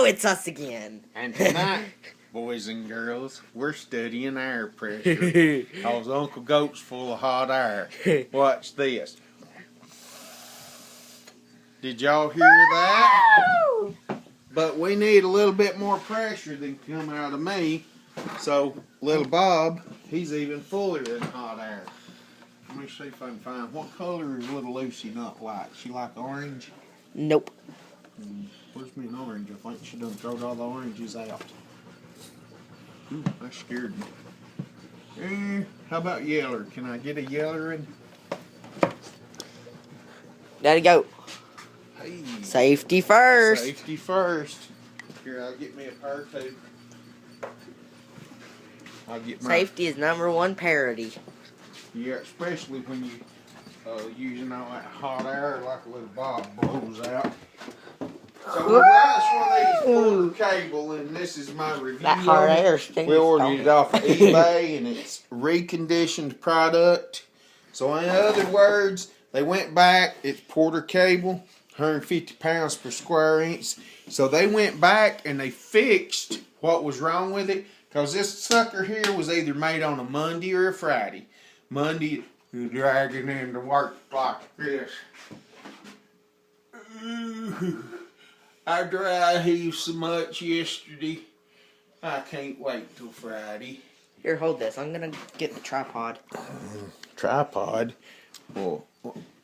Oh, it's us again. And tonight, boys and girls, we're studying air pressure. Cause Uncle Goat's full of hot air. Watch this. Did y'all hear that? But we need a little bit more pressure than come out of me. So, little Bob, he's even fuller than hot air. Let me see if I can find, what color is little Lucy not like? She like orange? Nope. Where's me an orange? I think she done throwed all the oranges out. Ooh, that scared me. How about yeller? Can I get a yeller in? Daddy, go. Hey. Safety first. Safety first. Here, I'll get me a pair too. I'll get my... Safety is #1 parity. Yeah, especially when you using all that hot air like a little Bob blows out. So we got one of these Porter cable, and this is my review. That hot air stinks. We ordered it off of eBay, and it's reconditioned product. So in other words, they went back. It's Porter cable, 150 pounds per square inch. So they went back and they fixed what was wrong with it, because this sucker here was either made on a Monday or a Friday. Monday, you're dragging into work like this. I dry heaved so much yesterday. I can't wait till Friday. Here, hold this. I'm gonna get the tripod. Tripod? Well,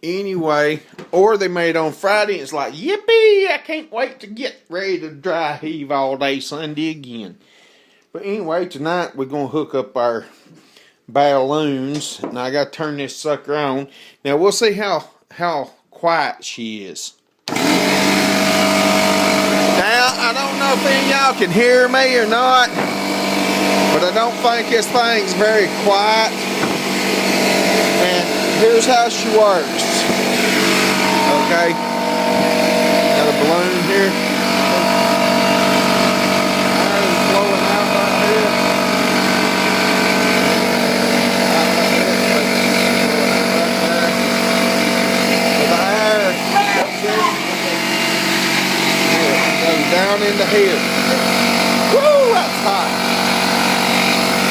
anyway, or they made on Friday. It's like, yippee! I can't wait to get ready to dry heave all day Sunday again. But anyway, tonight we're gonna hook up our balloons, and I gotta turn this sucker on. Now we'll see how quiet she is. Now, I don't know if any of y'all can hear me or not, but I don't think this thing's very quiet. And here's how she works. Okay. Got a balloon here. Air is blowing out right here. The air goes down in the head. Woo, that's hot.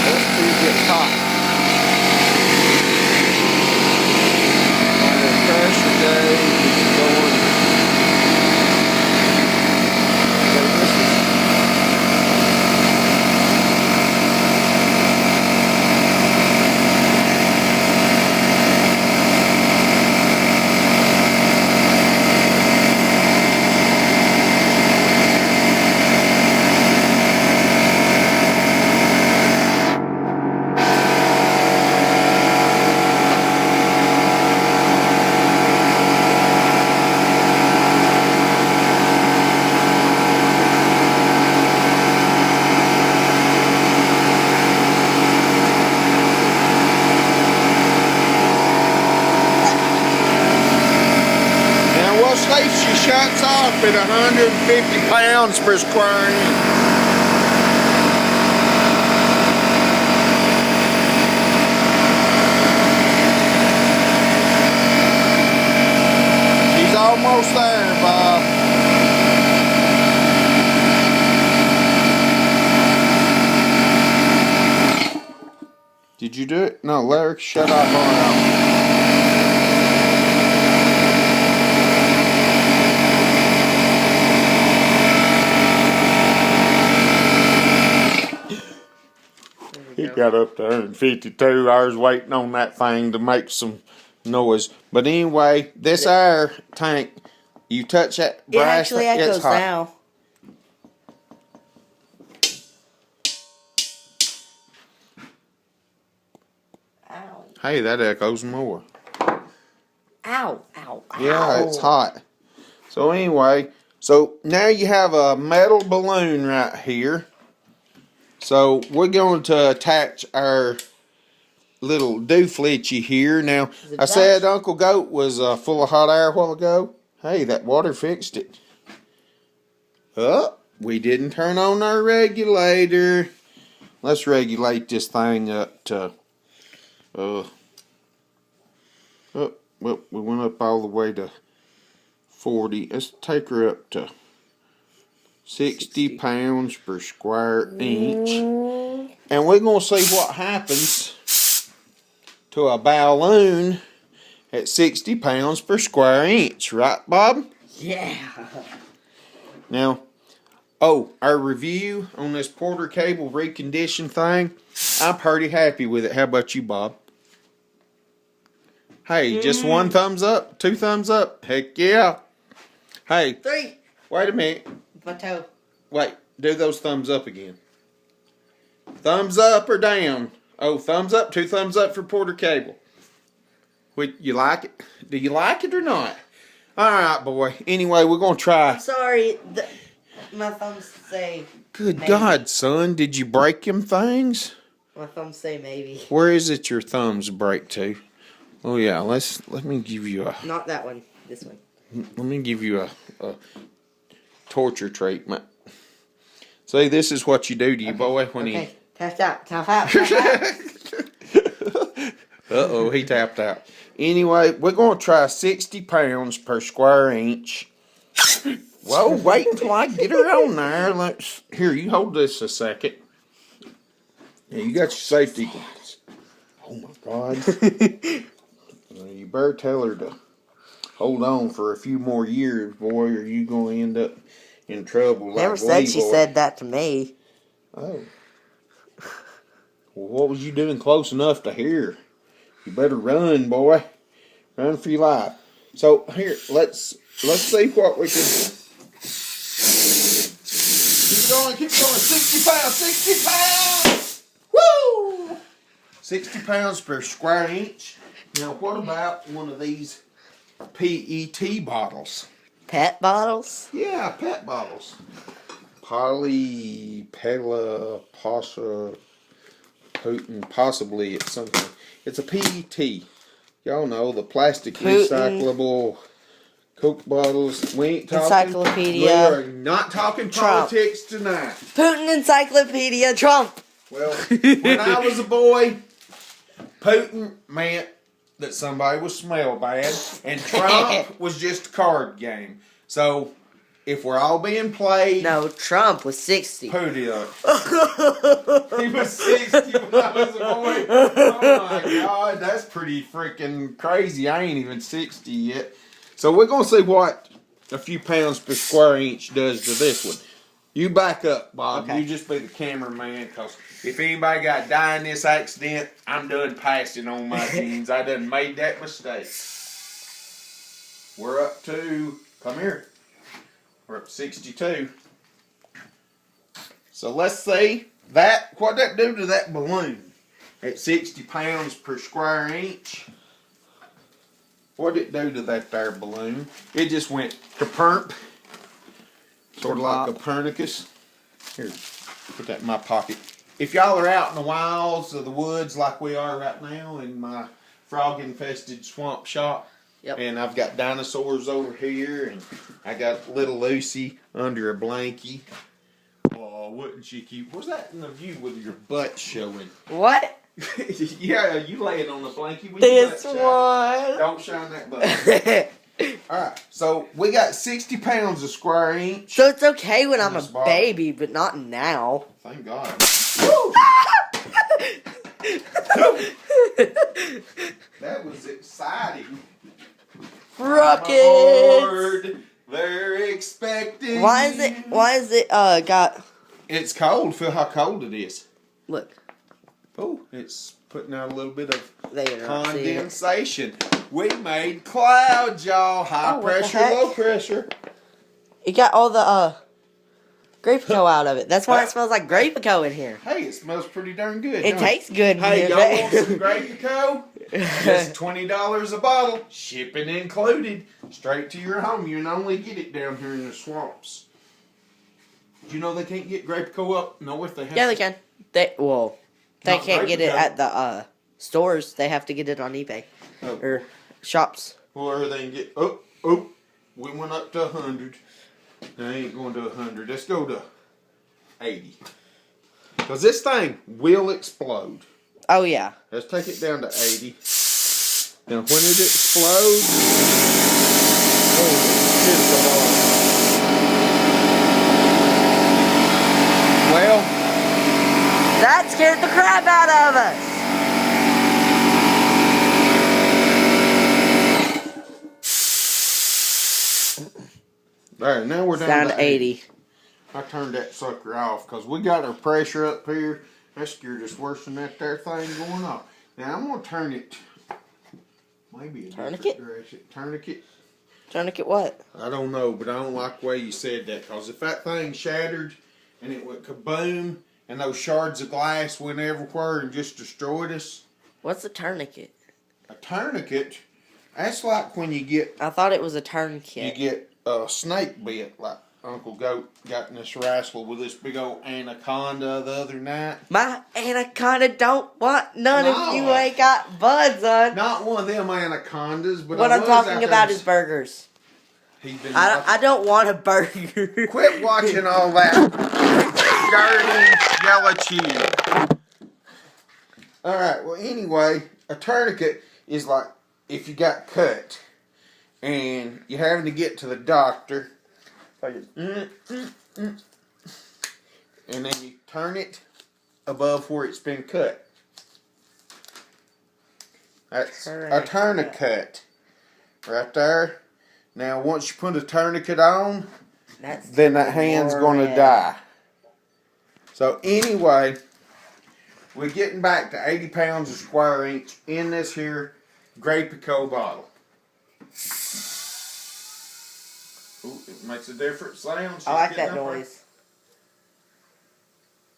This too gets hot. And the pressure gauge is going. So this is she shuts off at 150 pounds per square inch. She's almost there, Bob. Did you do it? No, Larry, shut up on it. He got up to 152 hours waiting on that thing to make some noise. But anyway, this air tank, you touch that brass, it actually echoes it's hot. now. Ow. Hey, that echoes more. Ow, ow, ow. Yeah, it's hot. So anyway, so now you have a metal balloon right here. So we're going to attach our little dooflitchy here. Now, I said Uncle Goat was full of hot air a while ago. Hey, that water fixed it. Oh, we didn't turn on our regulator. Let's regulate this thing up to, well, we went up all the way to 40. Let's take her up to 60 pounds per square inch. Mm, And we're going to see what happens to a balloon at 60 pounds per square inch. Right, Bob? yeah. Now, our review on this Porter Cable recondition thing, I'm pretty happy with it. How about you, Bob? Hey, just one thumbs up, 2 thumbs up. Heck yeah. Hey, 3. wait a minute. My toe. Wait, do those thumbs up again. Thumbs up or down? Oh, thumbs up, 2 thumbs up for Porter Cable. You like it? Do you like it or not? All right, boy. Anyway, we're going to try. I'm sorry. My thumbs say. Good maybe. God, son. Did you break them things? My thumbs say maybe. Where is it your thumbs break to? Oh, yeah. Let me give you a... Not that one. This one. Let me give you a torture treatment. See, this is what you do to your boy when he... Tap out. Tap out. Tap out. Uh-oh, he tapped out. Anyway, we're going to try 60 pounds per square inch. Whoa, wait until I get her on there. Here, you hold this a second. Yeah, you got your safety glasses. Oh, my God. You better tell her to hold on for a few more years, boy, or you going to end up in trouble. Like Never said she Leroy. said that to me. Oh. Well, what was you doing close enough to hear? You better run, boy. Run for your life. So here, let's see what we can do. Keep going. 60 pounds, 60 pounds! Woo! 60 pounds per square inch. Now, what about one of these PET bottles? Pet bottles? Yeah, pet bottles. Polypela, Putin, possibly it's something. It's a PET. Y'all know the plastic Putin. Recyclable Coke bottles. We ain't talking. Encyclopedia. We are not talking Trump. politics tonight. Putin Encyclopedia Trump. Well, when I was a boy, Putin meant that somebody would smell bad, and Trump was just a card game. So, if we're all being played, No, Trump was 60. put it up. He was 60 when I was a boy. Oh my God, that's pretty freaking crazy. I ain't even 60 yet. So we're going to see what a few pounds per square inch does to this one. You back up, Bob. Okay. You just be the cameraman, because if anybody got die in this accident, I'm done passing on my genes. I done made that mistake. We're up to, come here. We're up to 62. So let's see what that do to that balloon at 60 pounds per square inch. What did it do to that there balloon? It just went kaperp. Sort of like Copernicus. Here, put that in my pocket. If y'all are out in the wilds of the woods like we are right now in my frog-infested swamp shop, Yep. and I've got dinosaurs over here, and I got little Lucy under a blankie. Oh, wouldn't she cute? Where's that in the view with your butt showing? What? Yeah, you laying on the blankie with your butt This showing. one. Don't shine that butt. Alright, so we got 60 pounds a square inch. So it's okay when I'm a This bottle. baby, but not now. Thank God. That was exciting. Rockets. Aboard, they're expecting. Why is it got It's cold. Feel how cold it is. look. Oh, it's putting out a little bit of They are not seeing it. condensation. We made clouds, y'all. High Oh, what the pressure, heck? low pressure. It got all the grapeco out of it. That's why it smells like grapeco in here. Hey, it smells pretty darn good. It don't tastes good in Hey, here. y'all want some Grapeco? Just $20 a bottle, shipping included, straight to your home. You can only get it down here in the swamps. Do you know they can't get Grapeco up north? They have Yeah, they can. They Not can't get it Grapeco. at the stores. They have to get it on eBay Oh. or shops. Or they can get. We went up to 100. I ain't going to 100. Let's go to 80. Because this thing will explode. Oh yeah. Let's take it down to 80. Now, when it explodes, oh, hit the ball. scared the crap out of us. There, now we're down Down to to 80. I turned that sucker off because we got our pressure up here. That scared us worse than that there thing going off. Now I'm gonna turn it maybe a Tourniquet? different direction. Tourniquet? Tourniquet what? I don't know, but I don't like the way you said that because if that thing shattered and it went kaboom and those shards of glass went everywhere and just destroyed us. What's a tourniquet? A tourniquet, that's like when you get I thought it was a tourniquet. a snake bit, like Uncle Goat got in this wrestle with this big old anaconda the other night. My anaconda don't want none No. if you ain't got buds on. Not one of them anacondas, but What I I'm was talking out about there- is burgers. He's been I don't want a burger. Quit watching all that dirty yellow cheese. Alright, well anyway, a tourniquet is like if you got cut and you're having to get to the doctor. And then you turn it above where it's been cut. That's a tourniquet. Right there. Now once you put a tourniquet on, then that hand's gonna die. So anyway, we're getting back to 80 pounds a square inch in this here Grapico bottle. Ooh, it makes a different sound. She's I like getting that up there. noise.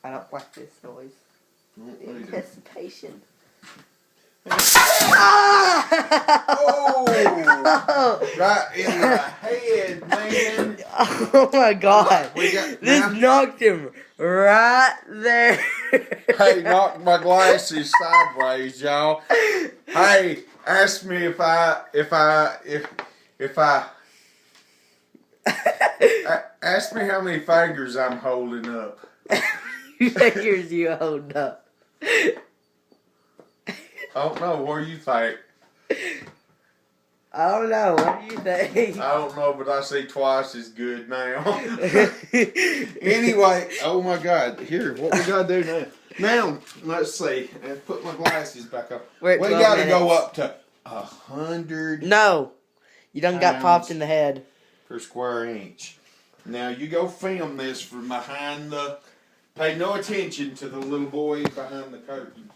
I don't like this noise. Mm, Anticipation. Oh! Right in the head, man. Oh my god. We got- This now- knocked him right there. Hey, knocked my glasses sideways, y'all. Hey, ask me if ask me how many fingers I'm holding up. Fingers you hold up. I don't know. What do you think? I don't know. What do you think? I don't know, but I see twice as good now. Anyway, oh my God. Here, what we gotta do now? Now, let's see. Let's put my glasses back up. We're at We 12 gotta go minutes. up to 100 No. You done got Pounds. popped in the head. per square inch. Now you go film this from behind the. Pay no attention to the little boy behind the curtain.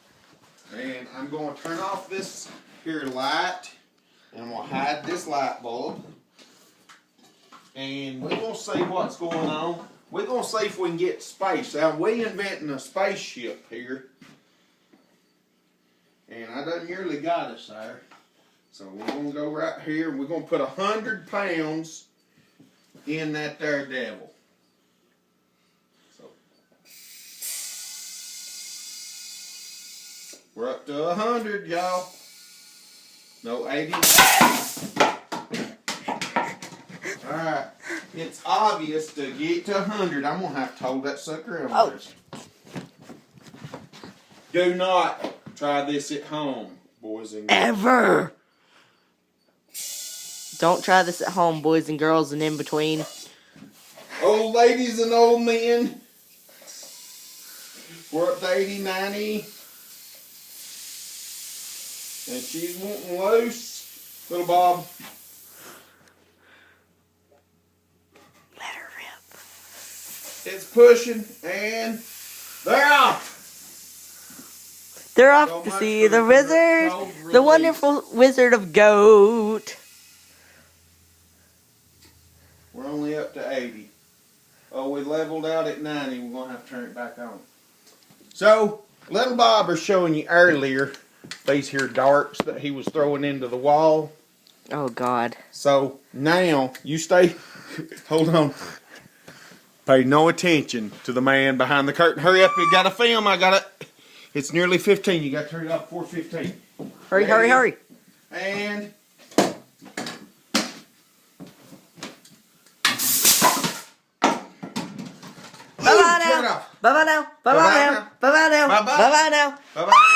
And I'm going to turn off this here light, and we'll hide this light bulb. And we're going to see what's going on. We're going to see if we can get space. Now, we inventing a spaceship here. And I done nearly got us there. So we're going to go right here. We're going to put 100 pounds in that there devil. So we're up to 100, y'all. No 80. Alright. It's obvious to get to 100. I'm going to have to hold that sucker on Oh. this. Do not try this at home, boys and girls. Ever. Don't try this at home, boys and girls, and in between. Old ladies and old men. We're up to 80, 90. And she's wanting loose. Little Bob. Let her rip. It's pushing. And they're off. They're off So to much see for the the wizard, cold the release. wonderful Wizard of Goat. We're only up to 80. Oh, we leveled out at 90. We're going to have to turn it back on. So, Little Bob was showing you earlier these here darts that he was throwing into the wall. Oh, God. So, now, you stay... Hold on. Pay no attention to the man behind the curtain. Hurry up, you got to film. I got it. It's nearly 15. You got to turn it off before 15. Hurry, hurry, hurry. And... Bye-bye Turn it now. off. Bye-bye now. Bye-bye Bye-bye now. now. Bye-bye now. Bye-bye. Bye-bye now. Bye-bye.